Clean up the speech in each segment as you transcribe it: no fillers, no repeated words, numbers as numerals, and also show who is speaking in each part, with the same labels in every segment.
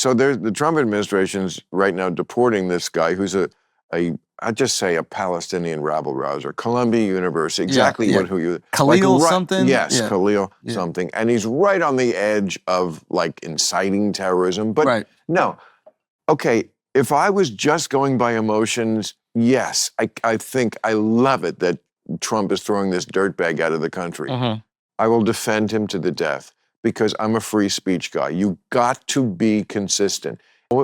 Speaker 1: So there's the Trump administration's right now deporting this guy who's I'd just say a Palestinian rabble-rouser, Columbia University, exactly who you...
Speaker 2: Khalil something?
Speaker 1: Yes, Khalil something. And he's right on the edge of, like, inciting terrorism. But no, okay, if I was just going by emotions, yes, I think I love it that Trump is throwing this dirtbag out of the country. I will defend him to the death because I'm a free speech guy. You got to be consistent.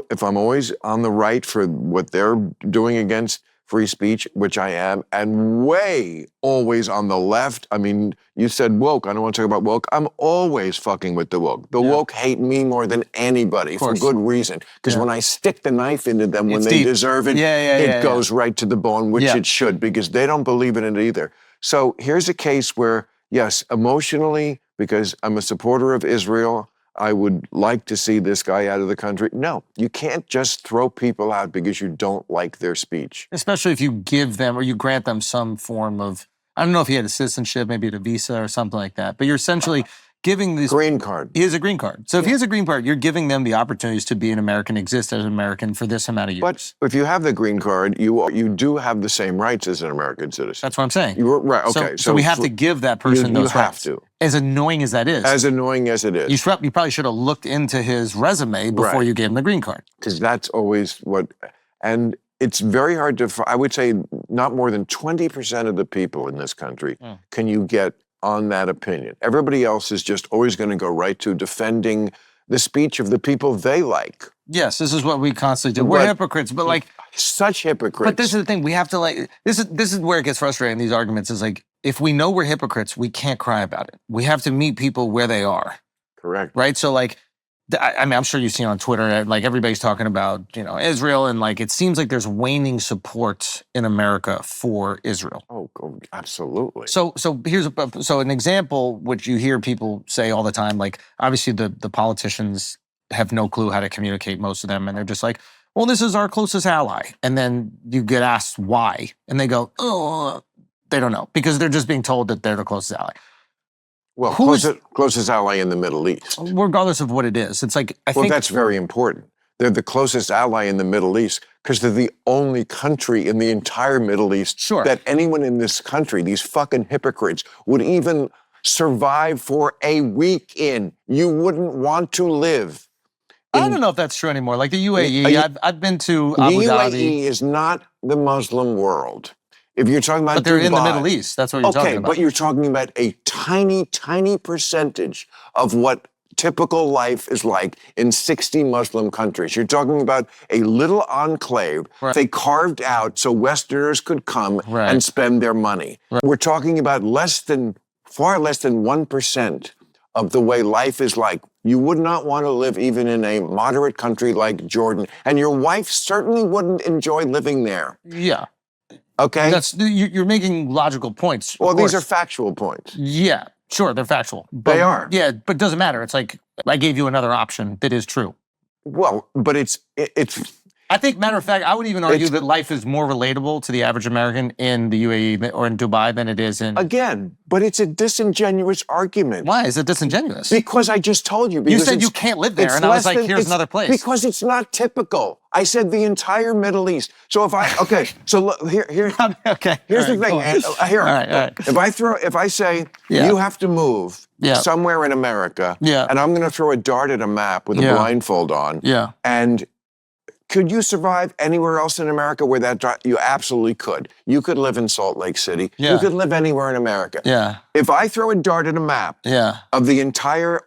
Speaker 1: If I'm always on the right for what they're doing against free speech, which I am, and way always on the left. I mean, you said woke. I don't want to talk about woke. I'm always fucking with the woke. The woke hate me more than anybody for good reason. Because when I stick the knife into them when they deserve it, it goes right to the bone, which it should, because they don't believe in it either. So here's a case where, yes, emotionally, because I'm a supporter of Israel, I would like to see this guy out of the country. No, you can't just throw people out because you don't like their speech.
Speaker 2: Especially if you give them or you grant them some form of, I don't know if he had a citizenship, maybe a visa or something like that, but you're essentially giving this...
Speaker 1: Green card.
Speaker 2: He has a green card. So if he has a green card, you're giving them the opportunities to be an American, exist as an American for this amount of years.
Speaker 1: But if you have the green card, you do have the same rights as an American citizen.
Speaker 2: That's what I'm saying.
Speaker 1: Right, okay.
Speaker 2: So we have to give that person those rights.
Speaker 1: You have to.
Speaker 2: As annoying as that is.
Speaker 1: As annoying as it is.
Speaker 2: You probably should have looked into his resume before you gave him the green card.
Speaker 1: Because that's always what... And it's very hard to... I would say not more than 20% of the people in this country can you get on that opinion. Everybody else is just always going to go right to defending the speech of the people they like.
Speaker 2: Yes, this is what we constantly do. We're hypocrites, but like...
Speaker 1: Such hypocrites.
Speaker 2: But this is the thing, we have to like... This is where it gets frustrating, these arguments, is like, if we know we're hypocrites, we can't cry about it. We have to meet people where they are.
Speaker 1: Correct.
Speaker 2: Right? So like, I mean, I'm sure you've seen on Twitter, like everybody's talking about, Israel, and like, it seems like there's waning support in America for Israel.
Speaker 1: Oh, absolutely.
Speaker 2: So here's an example, which you hear people say all the time, like obviously the politicians have no clue how to communicate, most of them, and they're just like, well, this is our closest ally. And then you get asked why, and they go, oh, they don't know, because they're just being told that they're the closest ally.
Speaker 1: Well, closest ally in the Middle East.
Speaker 2: Regardless of what it is. It's like, I think...
Speaker 1: Well, that's very important. They're the closest ally in the Middle East because they're the only country in the entire Middle East that anyone in this country, these fucking hypocrites, would even survive for a week in. You wouldn't want to live.
Speaker 2: I don't know if that's true anymore. Like the UAE, I've been to Abu Dhabi.
Speaker 1: The UAE is not the Muslim world. If you're talking about
Speaker 2: But they're in the Middle East. That's what you're talking about.
Speaker 1: Okay, but you're talking about a tiny, tiny percentage of what typical life is like in 60 Muslim countries. You're talking about a little enclave they carved out so Westerners could come and spend their money. We're talking about far less than 1% of the way life is like. You would not want to live even in a moderate country like Jordan. And your wife certainly wouldn't enjoy living there.
Speaker 2: Yeah.
Speaker 1: Okay?
Speaker 2: You're making logical points.
Speaker 1: Well, these are factual points.
Speaker 2: Yeah, sure, they're factual. But,
Speaker 1: they are.
Speaker 2: Yeah, but it doesn't matter. It's like, I gave you another option that is true.
Speaker 1: Well, but it's...
Speaker 2: I think, matter of fact, I would even argue that life is more relatable to the average American in the UAE or in Dubai than it is in...
Speaker 1: Again, but it's a disingenuous argument.
Speaker 2: Why is it disingenuous?
Speaker 1: Because I just told you.
Speaker 2: You said you can't live there, and I was like, here's another place.
Speaker 1: Because it's not typical. I said the entire Middle East. So if I... Okay, so look, here...
Speaker 2: Okay.
Speaker 1: Here's the thing. Here. All right. If I say, you have to move somewhere in America, and I'm going to throw a dart at a map with a blindfold on, and... Could you survive anywhere else in America where you absolutely could. You could live in Salt Lake City. You could live anywhere in America. If I throw a dart at a map of the entire